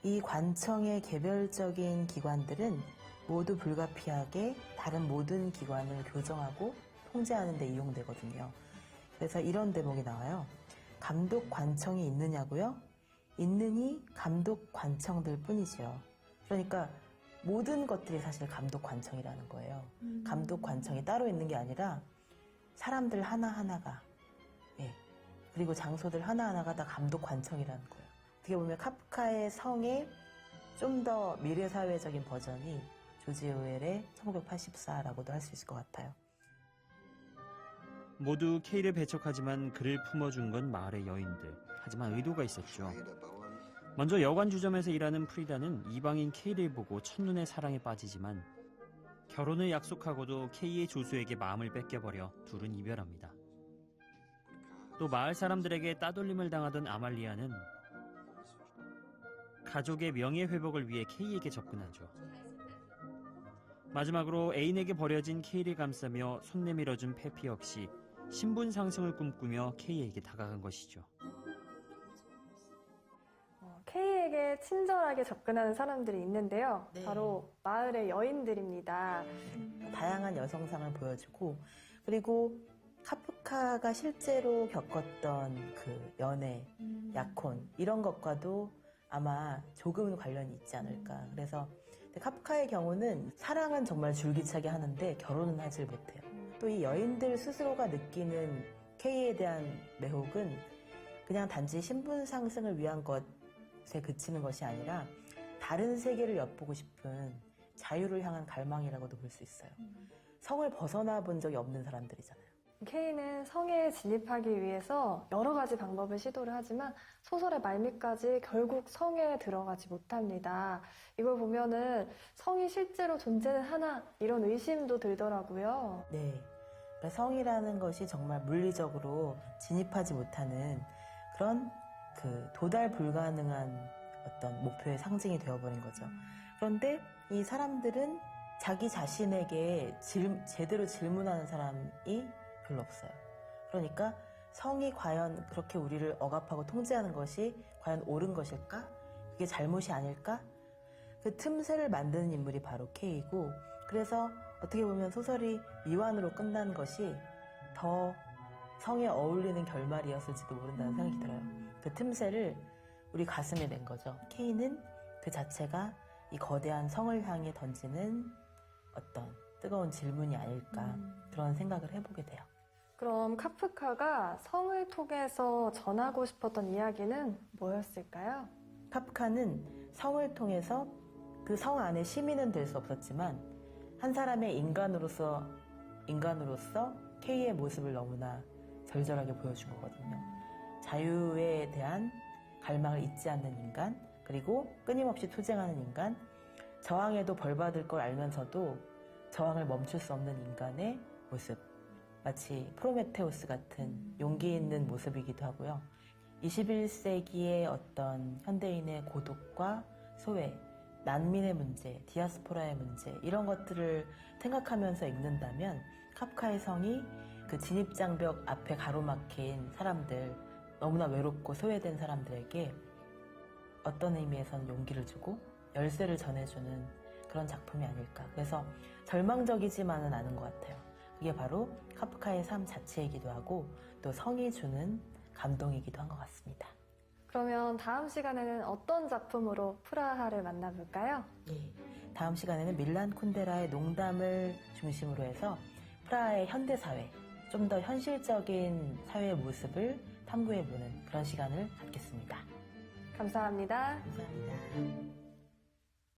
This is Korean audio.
이 관청의 개별적인 기관들은 모두 불가피하게 다른 모든 기관을 교정하고 통제하는 데 이용되거든요. 그래서 이런 대목이 나와요. 감독 관청이 있느냐고요? 있느니 감독 관청들 뿐이죠. 그러니까 모든 것들이 사실 감독 관청이라는 거예요. 감독 관청이 따로 있는 게 아니라 사람들 하나하나가, 예, 그리고 장소들 하나하나가 다 감독 관청이라는 거예요. 어떻게 보면 카프카의 성의 좀 더 미래사회적인 버전이 조지 오웰의 1984라고도 할 수 있을 것 같아요. 모두 K를 배척하지만 그를 품어준 건 마을의 여인들. 하지만 의도가 있었죠. 먼저 여관 주점에서 일하는 프리다는 이방인 K를 보고 첫눈에 사랑에 빠지지만 결혼을 약속하고도 K의 조수에게 마음을 뺏겨버려 둘은 이별합니다. 또 마을 사람들에게 따돌림을 당하던 아말리아는 가족의 명예회복을 위해 K에게 접근하죠. 마지막으로 애인에게 버려진 K를 감싸며 손 내밀어준 페피 역시 신분 상승을 꿈꾸며 K에게 다가간 것이죠. K에게 친절하게 접근하는 사람들이 있는데요. 네. 바로 마을의 여인들입니다. 다양한 여성상을 보여주고, 그리고 카프카가 실제로 겪었던 그 연애, 약혼 이런 것과도 아마 조금은 관련이 있지 않을까. 그래서 카프카의 경우는 사랑은 정말 줄기차게 하는데 결혼은 하질 못해요. 또 이 여인들 스스로가 느끼는 K에 대한 매혹은 그냥 단지 신분 상승을 위한 것에 그치는 것이 아니라 다른 세계를 엿보고 싶은 자유를 향한 갈망이라고도 볼 수 있어요. 성을 벗어나 본 적이 없는 사람들이잖아요. K는 성에 진입하기 위해서 여러 가지 방법을 시도를 하지만 소설의 말미까지 결국 성에 들어가지 못합니다. 이걸 보면은 성이 실제로 존재는 하나 이런 의심도 들더라고요. 네. 그러니까 성이라는 것이 정말 물리적으로 진입하지 못하는 그런 그 도달 불가능한 어떤 목표의 상징이 되어버린 거죠. 그런데 이 사람들은 자기 자신에게 제대로 질문하는 사람이 별로 없어요. 그러니까 성이 과연 그렇게 우리를 억압하고 통제하는 것이 과연 옳은 것일까? 그게 잘못이 아닐까? 그 틈새를 만드는 인물이 바로 K이고, 그래서 어떻게 보면 소설이 미완으로 끝난 것이 더 성에 어울리는 결말이었을지도 모른다는 생각이 들어요. 그 틈새를 우리 가슴에 낸 거죠. K는 그 자체가 이 거대한 성을 향해 던지는 어떤 뜨거운 질문이 아닐까, 그런 생각을 해보게 돼요. 그럼 카프카가 성을 통해서 전하고 싶었던 이야기는 뭐였을까요? 카프카는 성을 통해서 그 성 안에 시민은 될 수 없었지만 한 사람의 인간으로서 K의 모습을 너무나 절절하게 보여준 거거든요. 자유에 대한 갈망을 잊지 않는 인간, 그리고 끊임없이 투쟁하는 인간, 저항해도 벌받을 걸 알면서도 저항을 멈출 수 없는 인간의 모습. 마치 프로메테우스 같은 용기 있는 모습이기도 하고요. 21세기의 어떤 현대인의 고독과 소외, 난민의 문제, 디아스포라의 문제, 이런 것들을 생각하면서 읽는다면 카프카의 성이 그 진입장벽 앞에 가로막힌 사람들, 너무나 외롭고 소외된 사람들에게 어떤 의미에서는 용기를 주고 열쇠를 전해주는 그런 작품이 아닐까. 그래서 절망적이지만은 않은 것 같아요. 그게 바로 카프카의 삶 자체이기도 하고 또 성이 주는 감동이기도 한 것 같습니다. 그러면 다음 시간에는 어떤 작품으로 프라하를 만나볼까요? 예, 다음 시간에는 밀란 쿤데라의 농담을 중심으로 해서 프라하의 현대사회, 좀 더 현실적인 사회의 모습을 탐구해보는 그런 시간을 갖겠습니다. 감사합니다. 감사합니다.